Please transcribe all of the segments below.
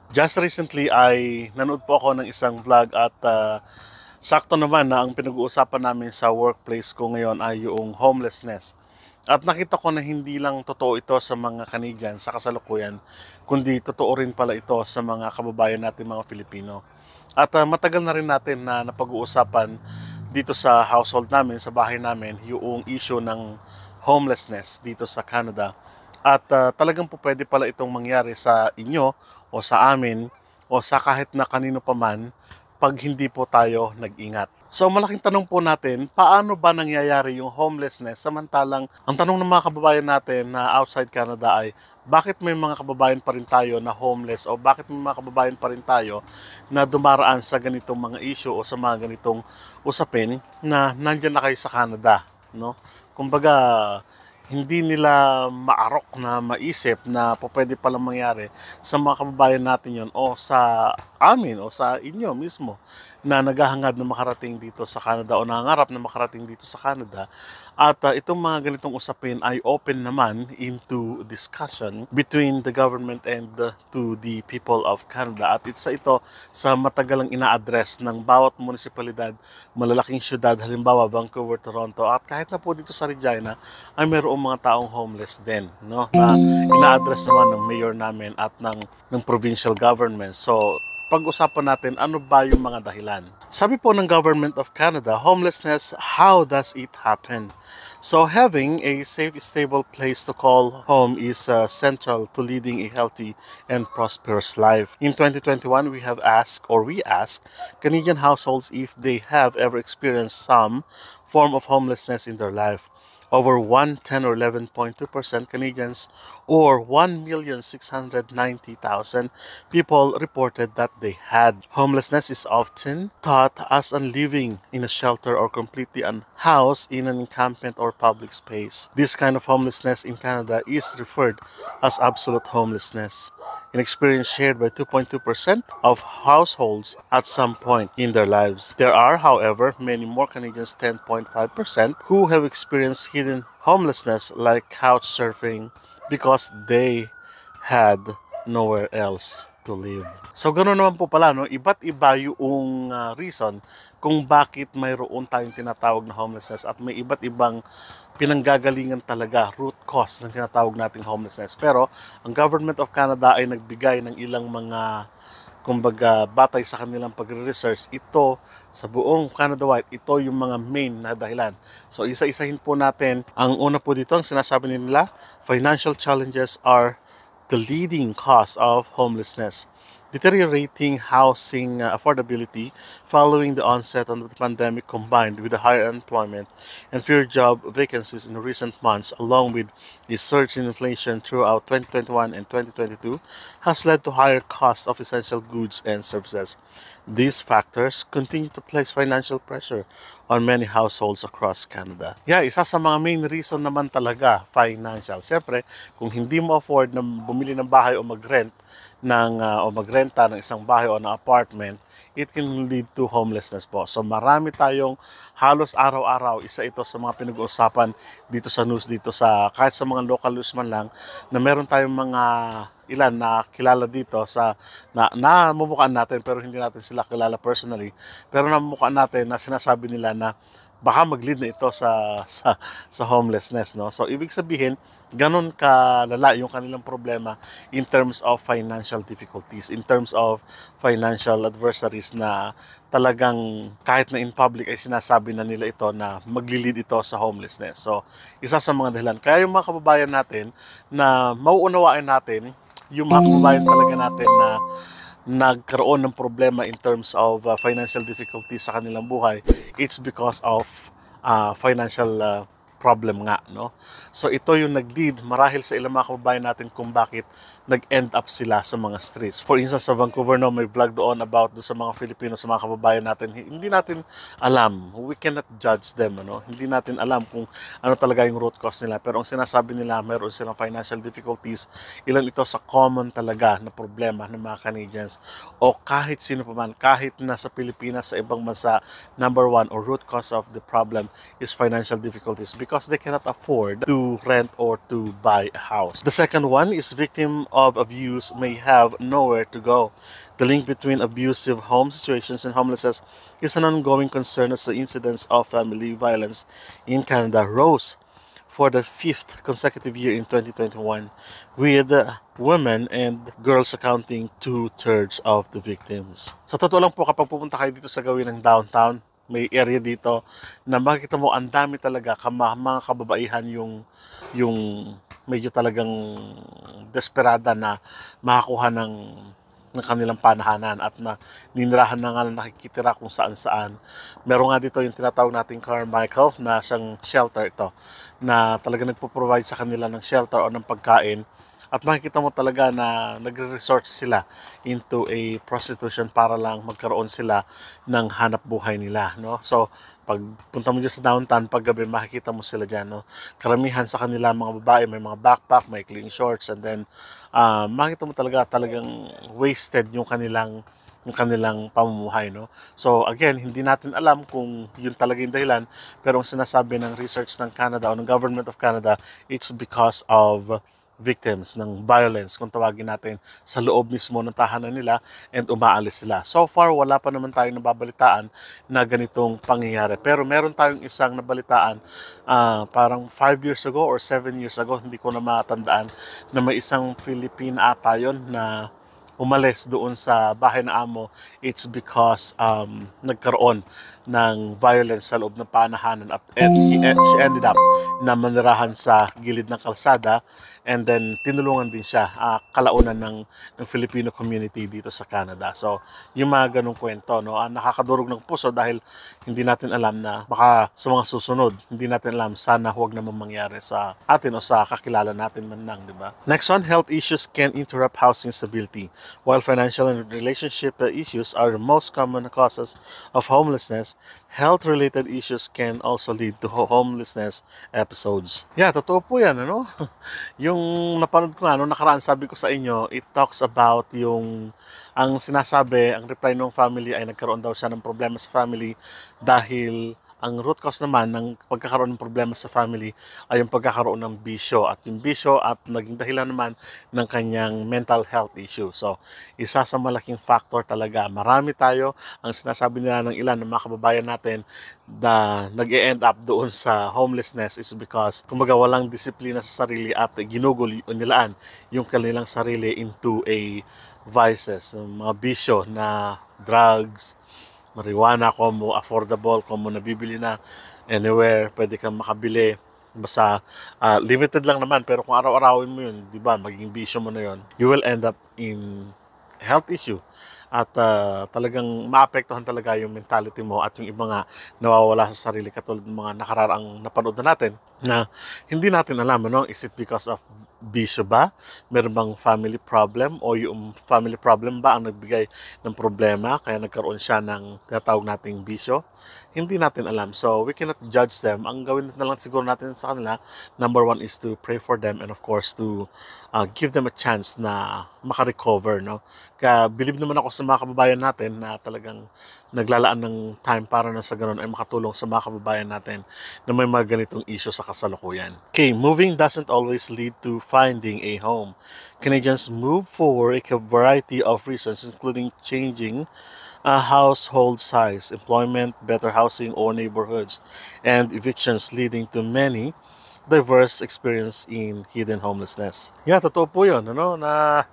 Just recently ay nanood po ako ng isang vlog at sakto naman na ang pinag-uusapan namin sa workplace ko ngayon ay yung homelessness. At nakita ko na hindi lang totoo ito sa mga Canadian sa kasalukuyan, kundi totoo rin pala ito sa mga kababayan natin mga Filipino. At matagal na rin natin na napag-uusapan dito sa household namin, sa bahay namin, yung issue ng homelessness dito sa Canada. At talagang po pwede pala itong mangyari sa inyo o sa amin o sa kahit na kanino pa man pag hindi po tayo nag-ingat. So malaking tanong po natin, paano ba nangyayari yung homelessness samantalang ang tanong ng mga kababayan natin na outside Canada ay bakit may mga kababayan pa rin tayo na homeless o bakit may mga kababayan pa rin tayo na dumaraan sa ganitong mga issue o sa mga ganitong usapin na nandyan na kayo sa Canada, no? Kumbaga, hindi nila maarok na maisip na po pwede palang mangyari sa mga kababayan natin yon o sa amin o sa inyo mismo na naghahangad na makarating dito sa Canada o nangangarap na makarating dito sa Canada. At itong mga ganitong usapin ay open naman into discussion between the government and to the people of Canada. At ito sa matagalang ina-address ng bawat munisipalidad, malalaking syudad, halimbawa Vancouver, Toronto, at kahit na po dito sa Regina ay mayroong mga taong homeless din, no? Na ina-address naman ng mayor namin at ng provincial government. So, pag-usapan natin ano ba yung mga dahilan. Sabi po ng Government of Canada, homelessness, how does it happen? So having a safe, stable place to call home is central to leading a healthy and prosperous life. In 2021, we asked Canadian households if they have ever experienced some form of homelessness in their life. Over 110 or 11.2% Canadians or 1,690,000 people reported that they had. Homelessness is often taught as living in a shelter or completely unhoused in an encampment or public space. This kind of homelessness in Canada is referred as absolute homelessness, an experience shared by 2.2% of households at some point in their lives. There are, however, many more Canadians, 10.5%, who have experienced hidden homelessness like couch surfing because they had nowhere else to live. So ganoon naman po pala, no? Iba't iba yung reason kung bakit mayroon tayong tinatawag na homelessness at may iba't ibang pinanggagalingan talaga, root cause ng tinatawag nating homelessness. Pero ang Government of Canada ay nagbigay ng ilang mga kumbaga batay sa kanilang pagre-research, ito sa buong Canada-wide, ito yung mga main na dahilan. So isa-isahin po natin. Ang una po dito, ang sinasabi nila, financial challenges are the leading cause of homelessness. Deteriorating housing affordability following the onset of the pandemic combined with the higher unemployment and fewer job vacancies in recent months along with the surge in inflation throughout 2021 and 2022 has led to higher costs of essential goods and services. These factors continue to place financial pressure on many households across Canada. Yeah, isa sa mga main reason naman talaga, financial. Siyempre, kung hindi mo afford na bumili ng bahay o mag-rent o magrenta ng isang bahay o ng apartment, it can lead to homelessness po. So marami tayong halos araw-araw, isa ito sa mga pinag-uusapan dito sa news, dito sa kahit sa mga local news man lang, na meron tayong mga ilan na kilala dito sa namumukhaan natin pero hindi natin sila kilala personally, pero namumukhaan natin na sinasabi nila na baka mag-lead na ito sa homelessness, no? So ibig sabihin, ganun kalala yung kanilang problema in terms of financial difficulties, in terms of financial adversaries na talagang kahit na in public ay sinasabi na nila ito na magli-lead ito sa homelessness. So isa sa mga dahilan. Kaya yung mga kababayan natin na mauunawain natin yung mga kababayan talaga natin na nagkaroon ng problema in terms of financial difficulties sa kanilang buhay, it's because of financial problem nga, no? So ito yung nag-lead marahil sa ilang mga kababayan natin kung bakit nag-end up sila sa mga streets. For instance, sa Vancouver, no, may vlog doon about sa mga Filipino, sa mga kababayan natin. Hindi natin alam, we cannot judge them, ano? Hindi natin alam kung ano talaga yung root cause nila. Pero ang sinasabi nila, mayroon silang financial difficulties. Ilan ito sa common talaga na problema ng mga Canadians o kahit sino pa man, kahit nasa Pilipinas, sa ibang bansa, number one or root cause of the problem is financial difficulties because they cannot afford to rent or to buy a house. The second one is victim of abuse may have nowhere to go. The link between abusive home situations and homelessness is an ongoing concern as the incidence of family violence in Canada rose for the fifth consecutive year in 2021, with women and girls accounting two-thirds of the victims. Sa totoo lang po, kapag pupunta kayo dito sa gawin ng downtown, may area dito na makikita mo ang dami talaga mga kababaihan yung medyo talagang desperada na makakuha ng kanilang panahanan at na ninirahan na nga na nakikitira kung saan-saan. Meron nga dito yung tinatawag nating Carmichael na siyang shelter ito na talaga nagpo-provide sa kanila ng shelter o ng pagkain. At makikita mo talaga na nagre-resort sila into a prostitution para lang magkaroon sila ng hanap buhay nila, no? So, pag punta mo dyan sa downtown, paggabi, makikita mo sila dyan, no? Karamihan sa kanila mga babae, may mga backpack, may clean shorts, and then makikita mo talagang wasted yung kanilang pamumuhay, no? So again, hindi natin alam kung yun talaga yung dahilan, pero ang sinasabi ng research ng Canada o ng Government of Canada, it's because of victims ng violence, kung tawagin natin, sa loob mismo ng tahanan nila and umaalis sila. So far, wala pa naman tayong nababalitaan na ganitong pangyayari. Pero meron tayong isang nabalitaan parang 5 years ago or 7 years ago, hindi ko na matandaan, na may isang Filipina ata yun na umalis doon sa bahay na amo. It's because nagkaroon ng violence sa loob ng panahanan at she ended up na manirahan sa gilid ng kalsada, and then tinulungan din siya, kalaunan ng Filipino community dito sa Canada. So yung mga ganong kwento, no, nakakadurog ng puso dahil hindi natin alam na baka sa mga susunod, hindi natin alam, sana huwag naman mangyari sa atin o sa kakilala natin man lang, di ba? Next one, health issues can interrupt housing stability. While financial and relationship issues are the most common causes of homelessness, health-related issues can also lead to homelessness episodes. Yeah, totoo po yan, ano? Yung napanood ko nga, nakaraan, sabi ko sa inyo, it talks about ang sinasabi, ang reply ng family ay nagkaroon daw siya ng problema sa family dahil ang root cause naman ng pagkakaroon ng problema sa family ay yung pagkakaroon ng bisyo, at yung bisyo at naging dahilan naman ng kanyang mental health issue. So, isa sa malaking factor talaga. Marami tayo, ang sinasabi nila ng ilan ng mga kababayan natin na nag-e-end up doon sa homelessness is because kumbaga walang disiplina sa sarili at ginugol nilaan yung kanilang sarili into a vices, mga bisyo na drugs, marijuana, kung mo affordable, kung mo nabibili na anywhere, pwede kang makabili. Basta limited lang naman, pero kung araw-arawin mo yun, di ba, maging bisyo mo na yun, you will end up in health issue. At talagang maapektuhan talaga yung mentality mo at yung iba nga nawawala sa sarili, katulad ng mga nakararang napanood na natin na hindi natin alam, ano, is it because of bisyo ba? Meron bang family problem o yung family problem ba ang nagbigay ng problema kaya nagkaroon siya ng tinatawag nating bisyo? Hindi natin alam. So, we cannot judge them. Ang gawin na lang siguro natin sa kanila, number one is to pray for them and of course to give them a chance na makarecover, no? Kaya believe naman ako sa mga kababayan natin na talagang naglalaan ng time para na sa ganun ay makatulong sa mga kababayan natin na may mga ganitong issue sa kasalukuyan. Okay, moving doesn't always lead to finding a home. Canadians move for a variety of reasons, including changing household size, employment, better housing or neighborhoods, and evictions, leading to many diverse experience in hidden homelessness. Yeah, totoo po yun, ano, na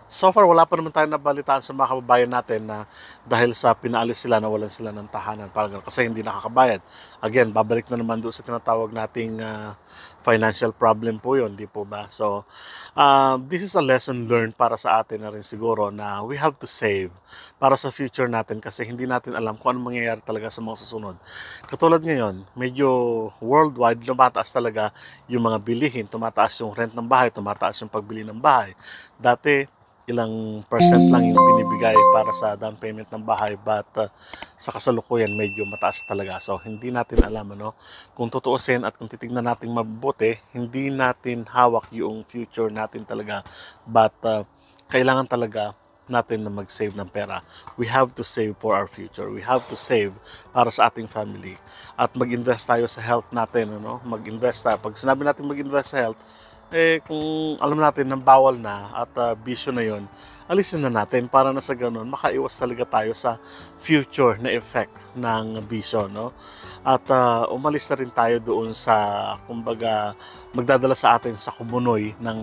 so far, wala pa naman tayong nabalitaan sa mga kababayan natin na dahil sa pinaalis sila, nawalan sila ng tahanan, parang kasi hindi nakakabayad. Again, babalik na naman doon sa tinatawag nating financial problem po yun, di po ba? So, this is a lesson learned para sa atin na rin siguro na we have to save para sa future natin kasi hindi natin alam kung ano mangyayari talaga sa mga susunod. Katulad ngayon, medyo worldwide, lumataas talaga yung mga bilihin, tumataas yung rent ng bahay, tumataas yung pagbili ng bahay. Dati, ilang percent lang yung binibigay para sa down payment ng bahay, but sa kasalukuyan medyo mataas talaga. So hindi natin alam, ano, kung tutuusin at kung titignan natin mabuti, hindi natin hawak yung future natin talaga, but kailangan talaga natin na mag-save ng pera. We have to save for our future. We have to save para sa ating family. At mag-invest tayo sa health natin, ano? Mag-invest tayo. Pag sinabi natin mag-invest sa health, kung alam natin ng bawal na at bisyo na yon, alisin na natin para na sa ganun makaiwas talaga tayo sa future na effect ng bisyo, no? At umalis na rin tayo doon sa, kumbaga, magdadala sa atin sa kumunoy ng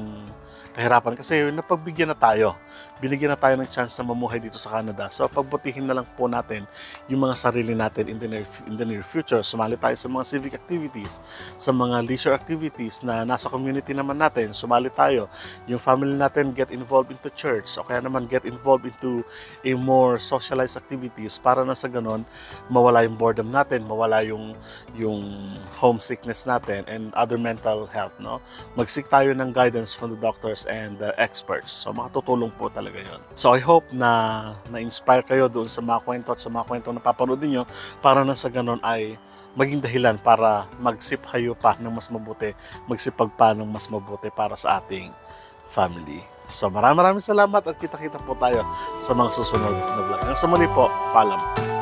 kahirapan kasi napagbigyan na tayo. Binigyan na tayo ng chance na mamuhay dito sa Canada. So pagbutihin na lang po natin yung mga sarili natin in the near future. Sumali tayo sa mga civic activities, sa mga leisure activities na nasa community naman natin. Sumali tayo. Yung family natin get involved into church o kaya naman get involved into a more socialized activities para na sa ganon mawala yung boredom natin, mawala yung homesickness natin and other mental health, no? Mag-seek tayo ng guidance from the doctors and the experts. So makatutulong po talaga yon. So I hope na na-inspire kayo doon sa mga kwento at sa mga kwentong napapanood niyo para na sa ganon ay maging dahilan para magsiphayo pa ng mas mabuti, magsipag pa ng mas mabuti para sa ating family. So maraming salamat at kita-kita po tayo sa mga susunod na vlog. Hanggang sa muli po, paalam.